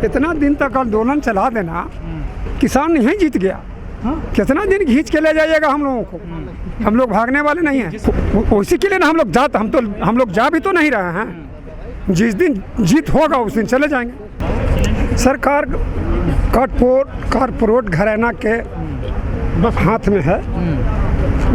इतना दिन तक आंदोलन चला देना, किसान नहीं जीत गया। कितना दिन खींच के ले जाइएगा हम लोगों को? हम लोग भागने वाले नहीं हैं। उसी के लिए ना हम लोग जा भी तो नहीं रहे हैं। जिस दिन जीत होगा उस दिन चले जाएंगे। सरकार कारपोरेट घराना के हाथ में है,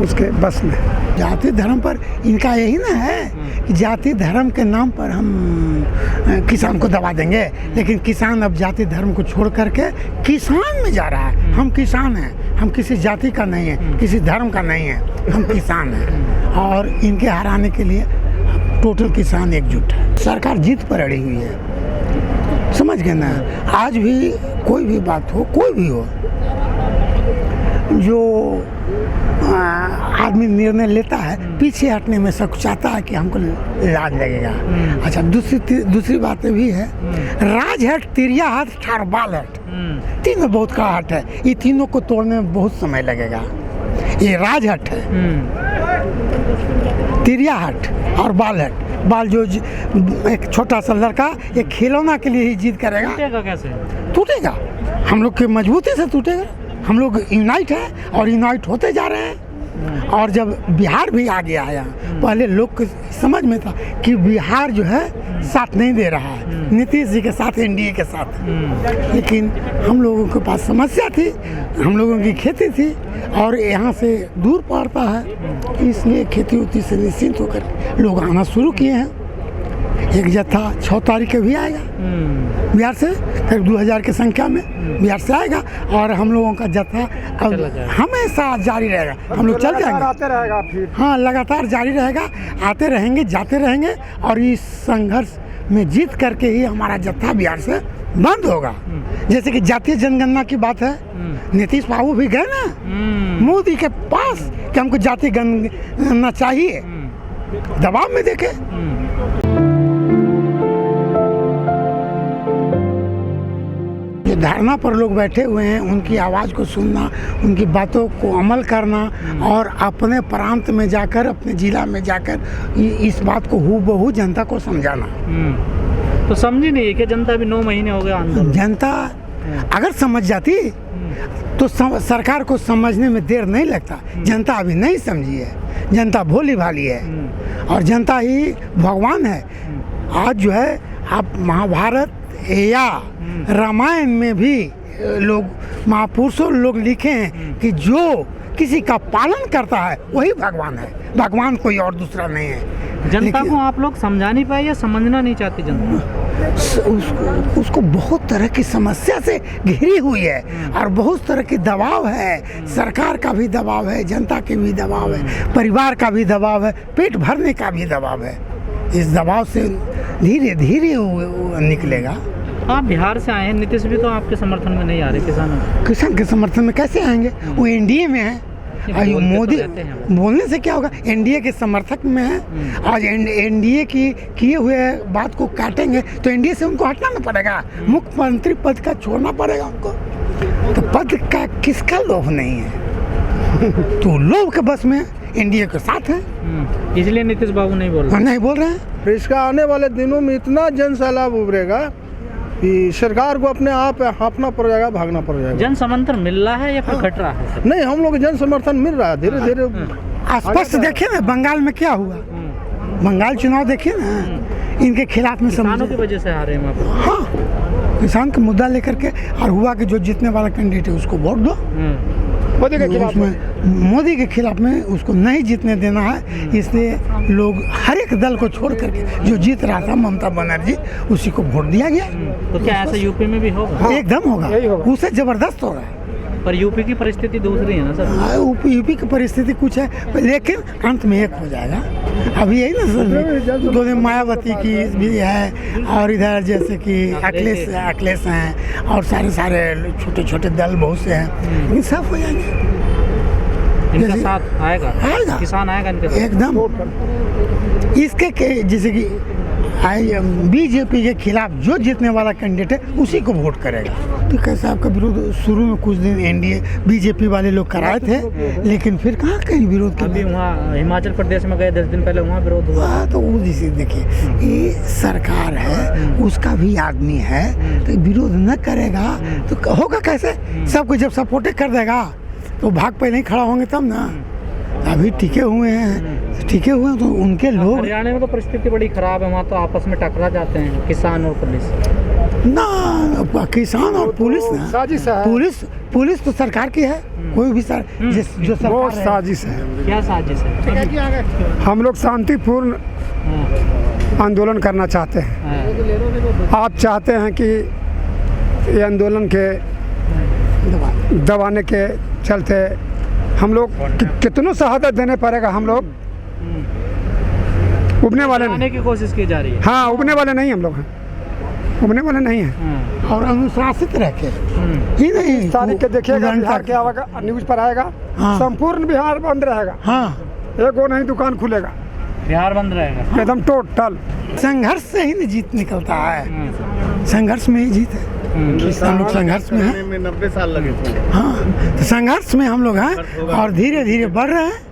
उसके बस में। जाति धर्म पर इनका यही ना है कि जाति धर्म के नाम पर हम किसान को दबा देंगे, लेकिन किसान अब जाति धर्म को छोड़ करके किसान में जा रहा है। हम किसान हैं, हम किसी जाति का नहीं है, किसी धर्म का नहीं है, हम किसान हैं। और इनके हराने के लिए टोटल किसान एकजुट है। सरकार जीत पर अड़ी हुई है, समझ गए ना। आज भी कोई भी बात हो, कोई भी हो, जो आदमी निर्णय लेता है पीछे हटने में सकुचाता है कि हमको लाज लगेगा। अच्छा, दूसरी बात भी है, राज हट, तिरिया हट, ठारबाल हट, तीनों बहुत का हट है। ये तीनों को तोड़ने में बहुत समय लगेगा। ये राज हट है, तिरिया हट और बाल हट। बाल जो एक छोटा सा लड़का एक खिलौना के लिए ही जिद करेगा, टूटेगा कैसे? टूटेगा हम लोग की मजबूती से टूटेगा। हम लोग यूनाइट है और यूनाइट होते जा रहे हैं। और जब बिहार भी आ गया है, पहले लोग को समझ में था कि बिहार जो है साथ नहीं दे रहा है नीतीश जी के साथ, एनडीए के साथ। लेकिन हम लोगों के पास समस्या थी, हम लोगों की खेती थी और यहाँ से दूर पड़ता है, इसलिए खेती उती से निश्चिंत होकर लोग आना शुरू किए हैं। एक जत्था 6 तारीख के भी आएगा बिहार से, करीब 2000 की संख्या में बिहार से आएगा। और हम लोगों का जत्था अब हमेशा जारी रहेगा। हम लोग चल जाएंगे, आते रहेगा फिर। हाँ, लगातार जारी रहेगा, आते रहेंगे, जाते रहेंगे। और इस संघर्ष में जीत करके ही हमारा जत्था बिहार से बंद होगा। जैसे कि जातीय जनगणना की बात है, नीतीश बाबू भी गए ना मोदी के पास कि हमको जातीय जनगणना चाहिए, दबाव में देखे। जो धरना पर लोग बैठे हुए हैं उनकी आवाज़ को सुनना, उनकी बातों को अमल करना और अपने प्रांत में जाकर, अपने ज़िला में जाकर इस बात को हूबहू जनता को समझाना। तो समझी नहीं है कि जनता भी 9 महीने हो गए आंदोलन। जनता अगर समझ जाती तो सरकार को समझने में देर नहीं लगता। जनता अभी नहीं समझी है, जनता भोली भाली है और जनता ही भगवान है। आज जो है आप महाभारत या रामायण में भी लोग, महापुरुषों लोग लिखे हैं कि जो किसी का पालन करता है वही भगवान है, भगवान कोई और दूसरा नहीं है। जनता को आप लोग समझा नहीं पाए या समझना नहीं चाहती जनता? उसको बहुत तरह की समस्या से घिरी हुई है और बहुत तरह की दबाव है। सरकार का भी दबाव है, जनता के भी दबाव है, परिवार का भी दबाव है, पेट भरने का भी दबाव है। इस दबाव से धीरे धीरे वो निकलेगा। आप बिहार से आए हैं, नीतीश भी तो आपके समर्थन में नहीं आ रहे किसान के समर्थन में कैसे आएंगे? वो एनडीए में है। मोदी बोलने से क्या होगा? एनडीए के समर्थक में है। आज एनडीए की किए हुए बात को काटेंगे तो एनडीए से उनको हटना ना पड़ेगा, मुख्यमंत्री पद का छोड़ना पड़ेगा उनको। तो पद का किसका लोभ नहीं है? तो लोभ के बस में एनडीए के साथ है, इसलिए नीतीश बाबू नहीं बोल रहे हैं। इसका आने वाले दिनों में इतना जन सैलाब उभरेगा कि सरकार को अपने आप हाँफना पड़ जाएगा, भागना पड़ जाएगा। जन समर्थन मिल रहा है या फिर घट रहा है? नहीं, हम लोग जन समर्थन मिल रहा है धीरे धीरे। स्पष्ट देखिए ना बंगाल में क्या हुआ, बंगाल चुनाव देखिए ना, इनके खिलाफ में किसानों की वजह से आ रहे हैं। हाँ, किसान का मुद्दा लेकर के और हुआ कि जो जीतने वाला कैंडिडेट है उसको वोट दो। मोदी के खिलाफ में, मोदी के खिलाफ में उसको नहीं जीतने देना है। इसलिए लोग हर एक दल को छोड़ करके जो जीत रहा था ममता बनर्जी, उसी को वोट दिया गया। तो क्या ऐसा यूपी में भी होगा? एकदम होगा, उससे जबरदस्त होगा। पर यूपी की परिस्थिति दूसरी है ना सर? यूपी की परिस्थिति कुछ है, लेकिन अंत में एक हो जाएगा। अभी यही ना सर, दोनों मायावती की भी है और इधर जैसे कि अखिलेश हैं और सारे छोटे छोटे दल बहुत से हैं, ये सब हो जाएंगे। इनका साथ आएगा, किसान आएगा इनके साथ एकदम। इसके जैसे कि बीजेपी के खिलाफ जो जीतने वाला कैंडिडेट है उसी को वोट करेगा। तो कैसा आपका विरोध शुरू में कुछ दिन एनडीए बीजेपी वाले लोग कराए थे, लेकिन फिर कहाँ कहीं विरोध अभी किया। वहाँ हिमाचल प्रदेश में गए 10 दिन पहले, वहाँ विरोध हुआ। हाँ, तो वो जैसे देखिए ये सरकार है, उसका भी आदमी है, तो विरोध न करेगा तो होगा कैसे। सबको जब सपोर्ट कर देगा तो भाग पे नहीं खड़ा होंगे तब ना। अभी टिके हुए हैं, टिके हुए हैं तो उनके लोग हरियाणा में तो परिस्थिति बड़ी खराब है, वहाँ तो आपस में टकरा जाते हैं किसान और पुलिस। ना किसान और पुलिस ना, साजिश है। पुलिस तो सरकार की है, कोई भी जो वो सरकार है। साजिश है। क्या साजिश है? हम लोग शांतिपूर्ण आंदोलन करना चाहते हैं। आप चाहते हैं कि ये आंदोलन के दबाने के चलते हम लोग कितनों शहादत देने पड़ेगा। हम लोग उबने वाले आने नहीं। की कोशिश की जा रही है। हाँ, उबने वाले नहीं हम लोग हैं, उबने वाले नहीं हैं। और अनुशासित रह के ही नहीं। इस तारीख के देखिएगा उदाहरण बिहार के आवेगा, न्यूज पर आएगा। हाँ। संपूर्ण बिहार बंद रहेगा, हाँ, एक वो नहीं दुकान खुलेगा, बिहार बंद रहेगा। एकदम टोटल। संघर्ष से ही ना जीत निकलता है, संघर्ष में ही जीत है। हम लोग संघर्ष में हैं। 90 साल लगे थे। हाँ, तो संघर्ष में हम लोग हैं और धीरे धीरे बढ़ रहे हैं।